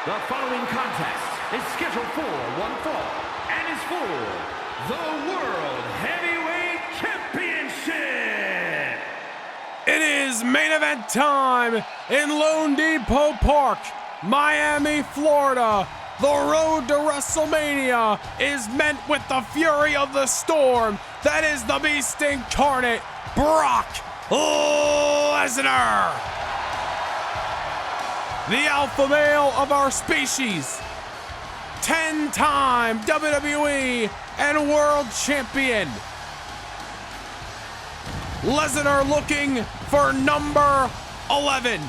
The following contest is scheduled for one fall and is for the World Heavyweight Championship. It is main event time in Lone Depot Park, Miami, Florida. The road to WrestleMania is met with the fury of the storm. That is the Beast incarnate, Brock Lesnar. The alpha male of our species, 10-time WWE and World Champion. Lesnar looking for number 11.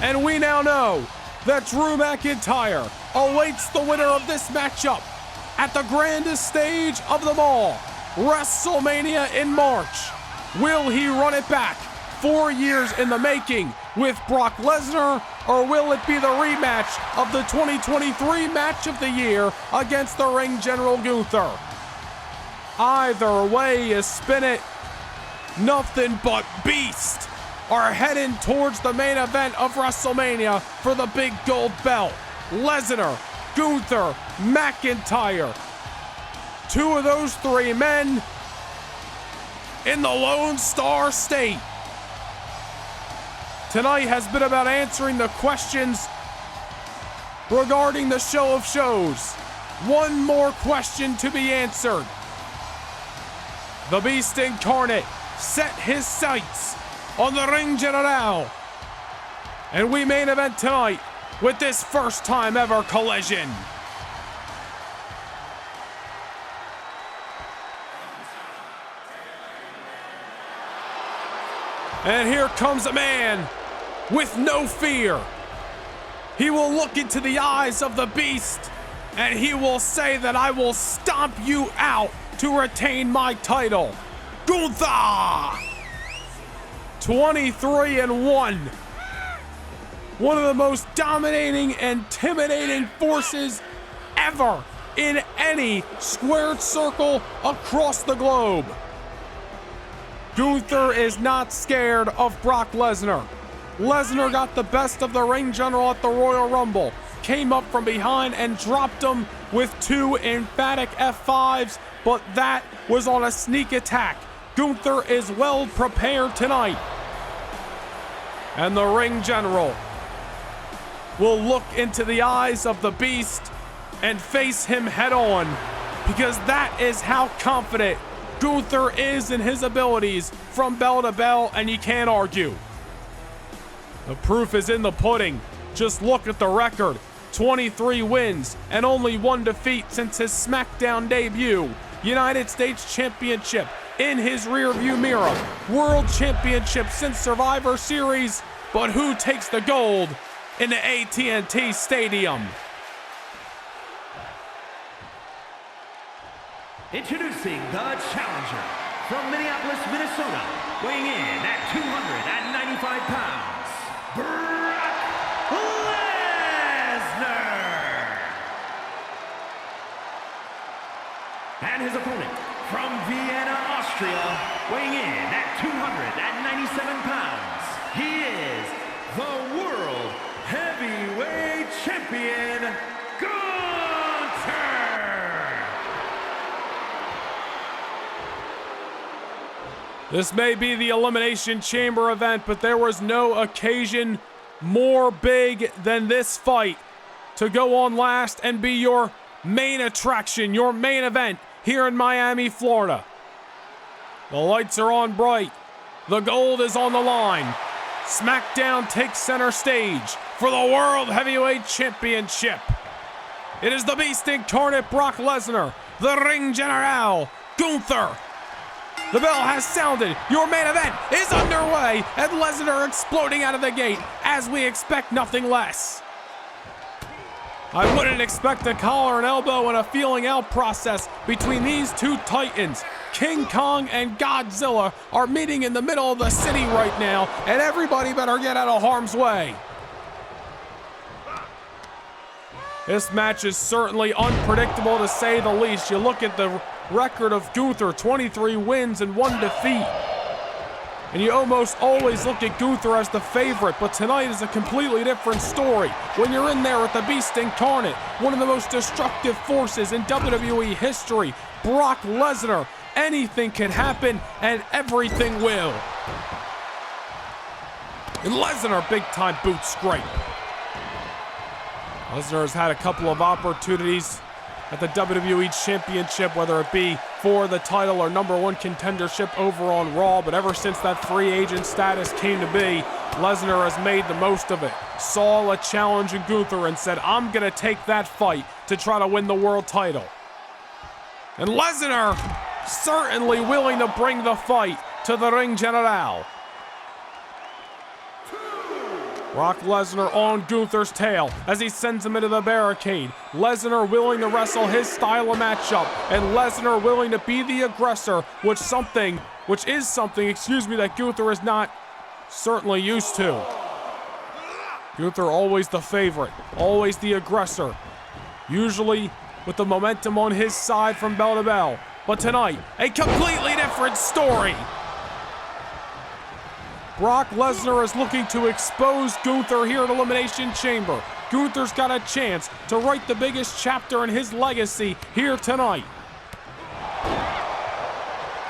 And we now know that Drew McIntyre awaits the winner of this matchup at the grandest stage of them all, WrestleMania in March. Will he run it back 4 years in the making with Brock Lesnar, or will it be the rematch of the 2023 match of the year against the ring general Gunther? Either way you spin it, nothing but beast are heading towards the main event of WrestleMania for the big gold belt. Lesnar, Gunther, McIntyre. Two of those three men in the Lone Star State. Tonight has been about answering the questions regarding the show of shows. One more question to be answered. The Beast incarnate set his sights on the Ring General, and we main event tonight with this first time ever collision. And here comes a man with no fear. He will look into the eyes of the Beast and he will say that I will stomp you out to retain my title. Gunther! 23-1. One of the most dominating, intimidating forces ever in any squared circle across the globe. Gunther is not scared of Brock Lesnar. Lesnar got the best of the ring general at the Royal Rumble, came up from behind and dropped him with two emphatic F5s, but that was on a sneak attack. Gunther is well prepared tonight. And the ring general will look into the eyes of the Beast and face him head on, because that is how confident Gunther is in his abilities from bell to bell, and you can't argue. The proof is in the pudding. Just look at the record. 23 wins and only 1 defeat since his SmackDown debut. United States Championship in his rearview mirror. World Championship since Survivor Series. But who takes the gold in the AT&T Stadium? Introducing the challenger from Minneapolis, Minnesota, weighing in at 295 pounds, Brock Lesnar. And his opponent from Vienna, Austria, weighing in at 297 pounds, he is the World Heavyweight Champion, Gunther. This may be the Elimination Chamber event, but there was no occasion more big than this fight to go on last and be your main attraction, your main event here in Miami, Florida. The lights are on bright. The gold is on the line. SmackDown takes center stage for the World Heavyweight Championship. It is the Beast incarnate, Brock Lesnar, the Ring General, Gunther. The bell has sounded. Your main event is underway, and Lesnar exploding out of the gate as we expect nothing less. I wouldn't expect a collar and elbow and a feeling out process between these two titans. King Kong and Godzilla are meeting in the middle of the city right now, and everybody better get out of harm's way. This match is certainly unpredictable, to say the least. You look at the record of Gunther, 23 wins and 1 defeat. And you almost always look at Gunther as the favorite, but tonight is a completely different story. When you're in there with the Beast Incarnate, one of the most destructive forces in WWE history, Brock Lesnar, anything can happen and everything will. And Lesnar, big time boot scrape. Lesnar has had a couple of opportunities at the WWE Championship, whether it be for the title or #1 contendership over on Raw, but ever since that free agent status came to be, Lesnar has made the most of it. Saw a challenge in Gunther and said, I'm gonna take that fight to try to win the world title. And Lesnar certainly willing to bring the fight to the Ring General. Brock Lesnar on Gunther's tail as he sends him into the barricade. Lesnar willing to wrestle his style of matchup, and Lesnar willing to be the aggressor, which is something that Gunther is not certainly used to. Gunther always the favorite, always the aggressor, usually with the momentum on his side from bell to bell. But tonight, a completely different story. Brock Lesnar is looking to expose Gunther here at Elimination Chamber. Gunther's got a chance to write the biggest chapter in his legacy here tonight.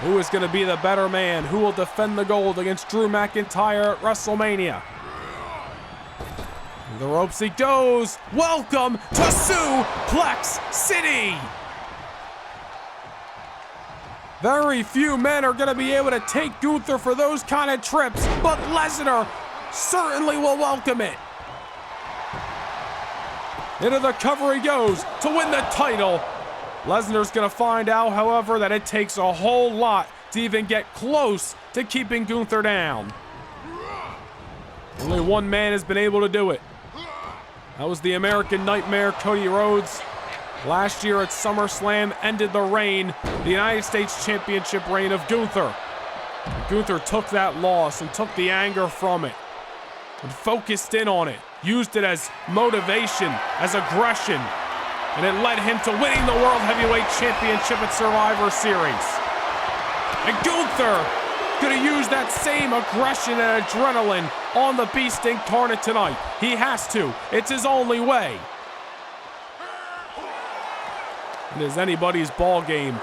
Who is going to be the better man? Who will defend the gold against Drew McIntyre at WrestleMania? And the ropes he goes. Welcome to Suplex City. Very few men are going to be able to take Gunther for those kind of trips, but Lesnar certainly will welcome it. Into the cover he goes to win the title. Lesnar's going to find out, however, that it takes a whole lot to even get close to keeping Gunther down. Only one man has been able to do it. That was the American Nightmare, Cody Rhodes. Last year at SummerSlam ended the reign, the United States Championship reign of Gunther. Gunther took that loss and took the anger from it and focused in on it, used it as motivation, as aggression, and it led him to winning the World Heavyweight Championship at Survivor Series. And Gunther gonna use that same aggression and adrenaline on the Beast Incarnate tonight. He has to. It's his only way. It is anybody's ball game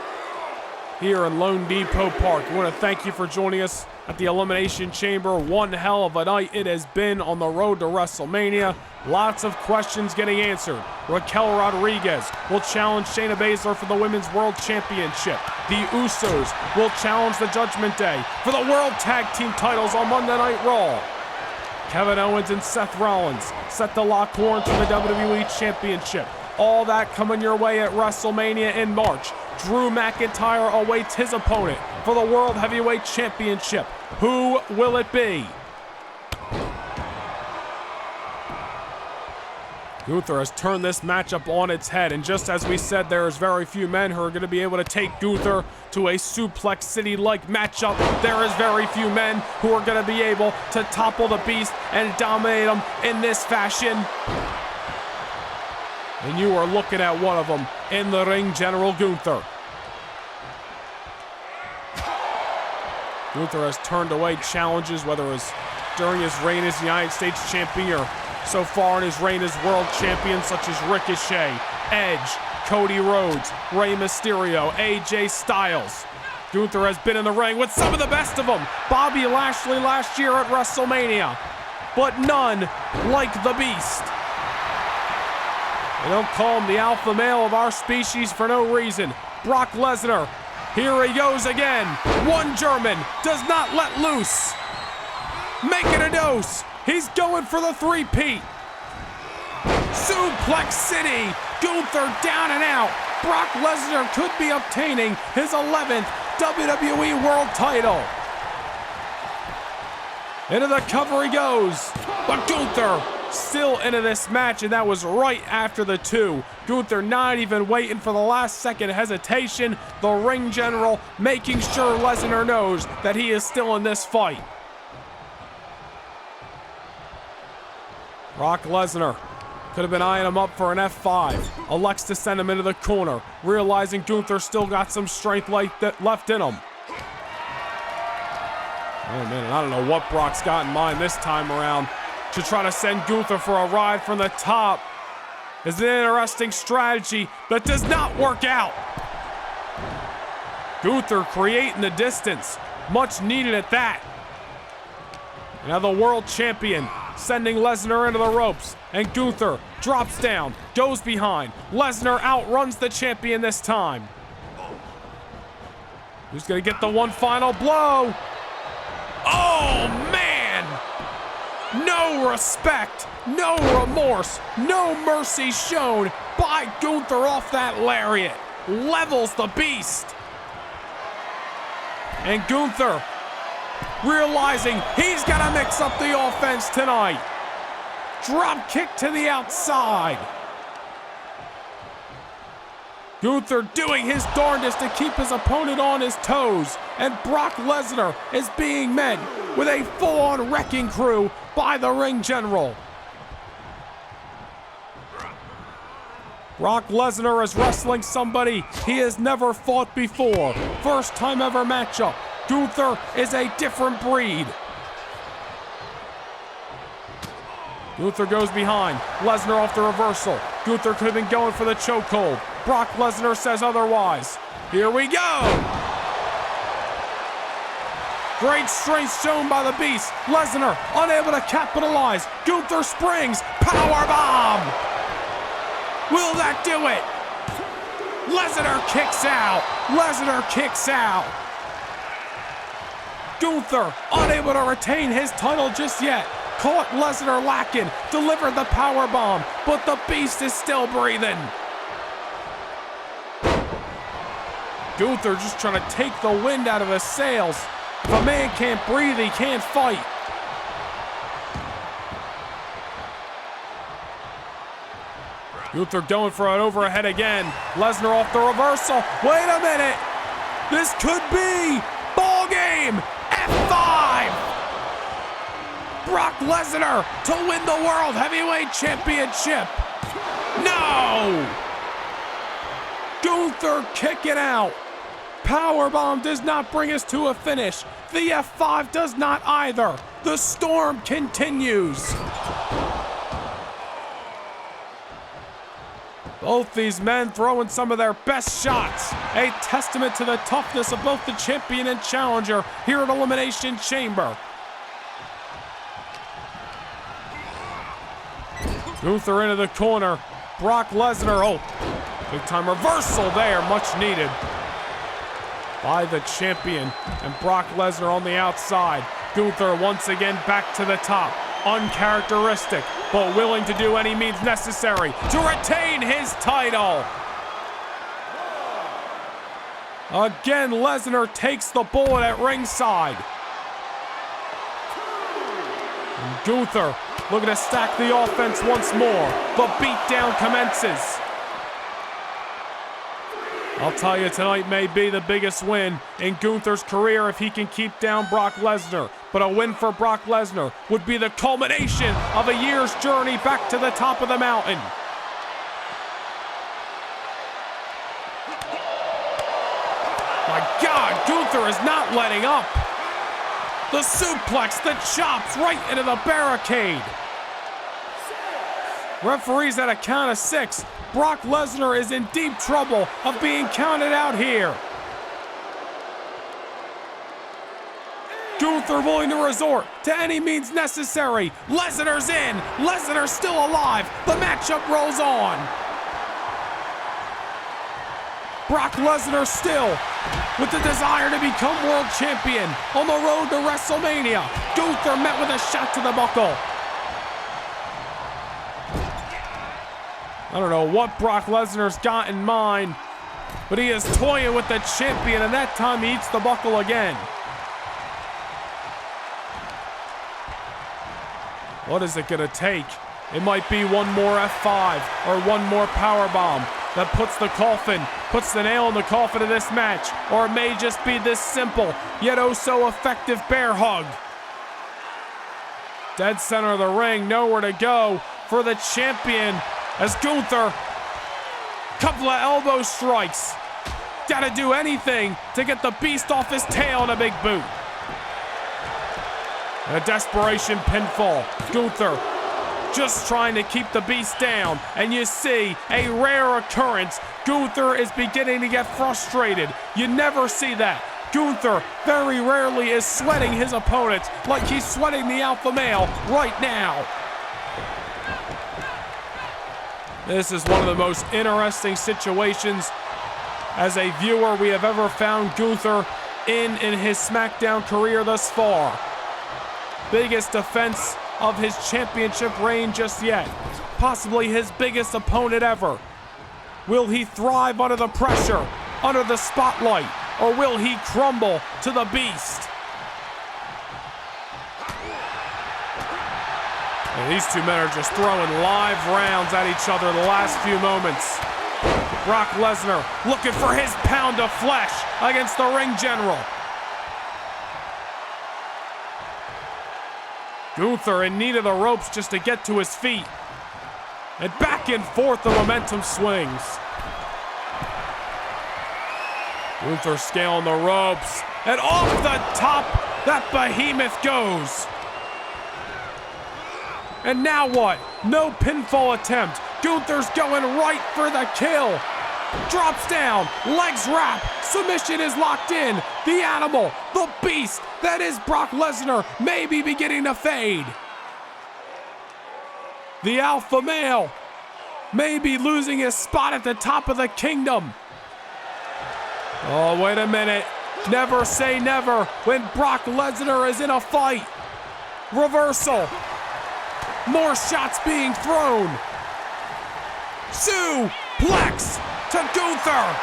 here in Lone Depot Park. I want to thank you for joining us at the Elimination Chamber. One hell of a night it has been on the road to WrestleMania. Lots of questions getting answered. Raquel Rodriguez will challenge Shayna Baszler for the Women's World Championship. The Usos will challenge the Judgment Day for the World Tag Team titles on Monday Night Raw. Kevin Owens and Seth Rollins set to lock horns for the WWE Championship. All that coming your way at WrestleMania in March. Drew McIntyre awaits his opponent for the World Heavyweight Championship. Who will it be? Gunther has turned this matchup on its head, and just as we said, there is very few men who are going to be able to take Gunther to a Suplex City-like matchup. There is very few men who are going to be able to topple the Beast and dominate him in this fashion. And you are looking at one of them in the ring, General Gunther. Gunther has turned away challenges, whether it was during his reign as United States Champion or so far in his reign as World Champion, such as Ricochet, Edge, Cody Rhodes, Rey Mysterio, AJ Styles. Gunther has been in the ring with some of the best of them. Bobby Lashley last year at WrestleMania, but none like the Beast. They don't call him the alpha male of our species for no reason. Brock Lesnar, here he goes again. One German does not let loose. Make it a dose. He's going for the three-peat. Suplex City. Gunther down and out. Brock Lesnar could be obtaining his 11th WWE World title. Into the cover he goes. But Gunther still into this match, and that was right after the two. Gunther not even waiting for the last second hesitation. The ring general making sure Lesnar knows that he is still in this fight. Brock Lesnar could have been eyeing him up for an F5. Elects to send him into the corner, realizing Gunther still got some strength left in him. Oh, man, and I don't know what Brock's got in mind this time around to try to send Gunther for a ride from the top. It's an interesting strategy that does not work out. Gunther creating the distance. Much needed at that. Now the world champion sending Lesnar into the ropes. And Gunther drops down, goes behind. Lesnar outruns the champion this time. Who's going to get the one final blow? Oh, man! No respect, no remorse, no mercy shown by Gunther off that lariat. Levels the beast. And Gunther realizing he's got to mix up the offense tonight. Drop kick to the outside. Gunther doing his darndest to keep his opponent on his toes. And Brock Lesnar is being met with a full-on wrecking crew by the ring general. Brock Lesnar is wrestling somebody he has never fought before. First time ever matchup. Gunther is a different breed. Gunther goes behind. Lesnar off the reversal. Gunther could have been going for the chokehold. Brock Lesnar says otherwise. Here we go. Great strength shown by the Beast. Lesnar unable to capitalize. Gunther springs. Powerbomb. Will that do it? Lesnar kicks out. Lesnar kicks out. Gunther unable to retain his title just yet. Caught Lesnar lacking. Delivered the powerbomb. But the Beast is still breathing. Gunther just trying to take the wind out of his sails. If a man can't breathe, he can't fight. Gunther going for an overhead again. Lesnar off the reversal. Wait a minute. This could be ball game. F5. Brock Lesnar to win the World Heavyweight Championship. No. Gunther kicking out. Powerbomb does not bring us to a finish. The F5 does not either. The storm continues. Both these men throwing some of their best shots. A testament to the toughness of both the champion and challenger here at Elimination Chamber. Gunther into the corner. Brock Lesnar, big time reversal there, much needed by the champion. And Brock Lesnar on the outside. Gunther once again back to the top. Uncharacteristic, but willing to do any means necessary to retain his title. Again, Lesnar takes the bullet at ringside. And Gunther looking to stack the offense once more. The beatdown commences. I'll tell you, tonight may be the biggest win in Gunther's career if he can keep down Brock Lesnar. But a win for Brock Lesnar would be the culmination of a year's journey back to the top of the mountain. My God, Gunther is not letting up. The suplex, the chops right into the barricade. Referees at a count of 6. Brock Lesnar is in deep trouble of being counted out here. Gunther willing to resort to any means necessary. Lesnar's in. Lesnar's still alive. The matchup rolls on. Brock Lesnar still with the desire to become world champion on the road to WrestleMania. Gunther met with a shot to the buckle. I don't know what Brock Lesnar's got in mind, but he is toying with the champion, and that time he eats the buckle again. What is it gonna take? It might be one more F5 or one more powerbomb that puts the nail in the coffin of this match, or it may just be this simple, yet oh so effective bear hug. Dead center of the ring, nowhere to go for the champion as Gunther, couple of elbow strikes. Gotta do anything to get the Beast off his tail in a big boot. A desperation pinfall. Gunther just trying to keep the beast down. And you see a rare occurrence. Gunther is beginning to get frustrated. You never see that. Gunther very rarely is sweating his opponents like he's sweating the alpha male right now. This is one of the most interesting situations as a viewer we have ever found Gunther in his SmackDown career thus far. Biggest defense of his championship reign just yet. Possibly his biggest opponent ever. Will he thrive under the pressure, under the spotlight, or will he crumble to the beast? And these two men are just throwing live rounds at each other the last few moments. Brock Lesnar looking for his pound of flesh against the ring general. Gunther in need of the ropes just to get to his feet. And back and forth the momentum swings. Gunther scaling the ropes. And off the top, that behemoth goes. And now what? No pinfall attempt. Gunther's going right for the kill. Drops down, legs wrap, submission is locked in. The animal, the beast that is Brock Lesnar may be beginning to fade. The alpha male may be losing his spot at the top of the kingdom. Oh, wait a minute. Never say never when Brock Lesnar is in a fight. Reversal. More shots being thrown. Suplex to Gunther.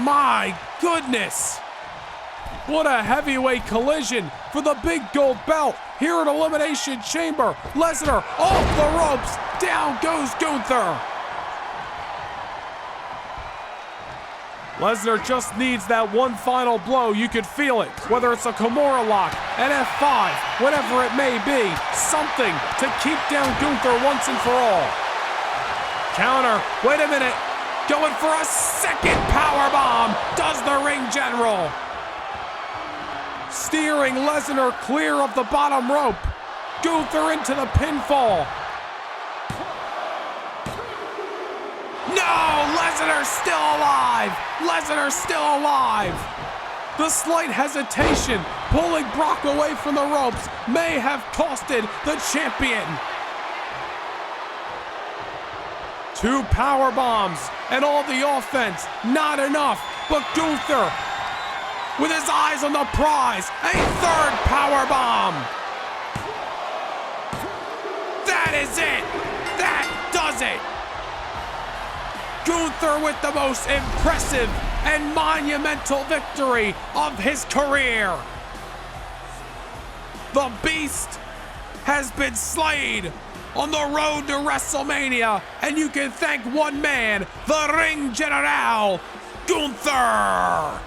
My goodness. What a heavyweight collision for the big gold belt here at Elimination Chamber. Lesnar off the ropes. Down goes Gunther. Lesnar just needs that one final blow. You could feel it, whether it's a Kimura lock, an F5, whatever it may be, something to keep down Gunther once and for all. Counter, wait a minute, going for a second powerbomb, does the ring general. Steering Lesnar clear of the bottom rope. Gunther into the pinfall. No, Lesnar's still alive. Lesnar's still alive. The slight hesitation pulling Brock away from the ropes may have costed the champion. 2 power bombs and all the offense, not enough, but Gunther with his eyes on the prize, a 3rd power bomb. That is it. That does it. Gunther with the most impressive and monumental victory of his career. The Beast has been slain on the road to WrestleMania, and you can thank one man, the Ring General, Gunther.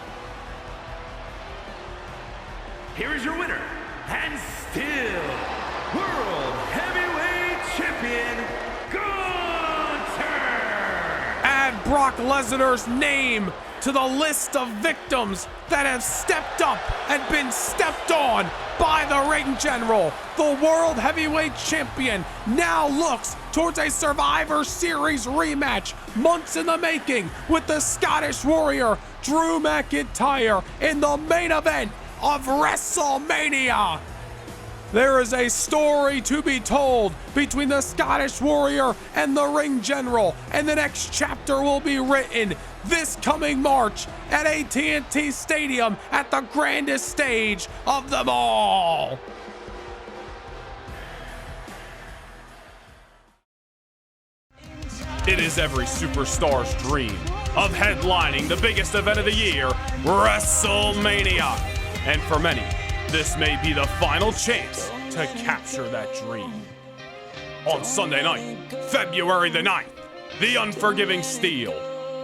Here is your winner, and still World Heavyweight Champion, Add Brock Lesnar's name to the list of victims that have stepped up and been stepped on by the Ring General. The World Heavyweight Champion now looks towards a Survivor Series rematch, months in the making, with the Scottish Warrior, Drew McIntyre, in the main event of WrestleMania. There is a story to be told between the Scottish Warrior and the Ring General, and the next chapter will be written this coming March at AT&T Stadium at the grandest stage of them all. It is every superstar's dream of headlining the biggest event of the year, WrestleMania. And for many, this may be the final chance to capture that dream. On Sunday night, February the 9th, the Unforgiving Steel,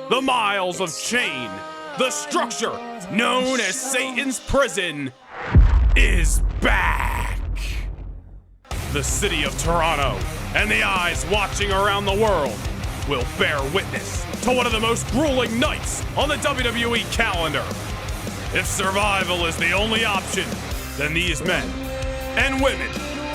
the Miles of Chain, the structure known as Satan's Prison, is back. The city of Toronto and the eyes watching around the world will bear witness to one of the most grueling nights on the WWE calendar. If survival is the only option, then these men and women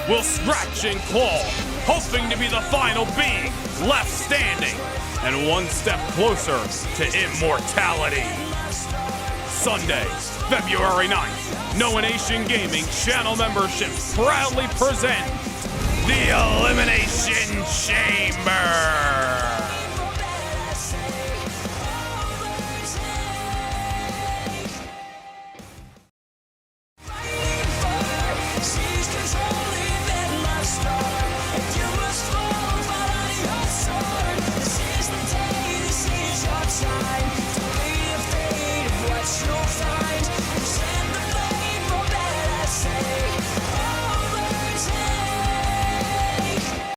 will scratch and claw, hoping to be the final being left standing and one step closer to immortality. Sunday, February 9th, Noah Nation Gaming channel memberships proudly present the Elimination Chamber.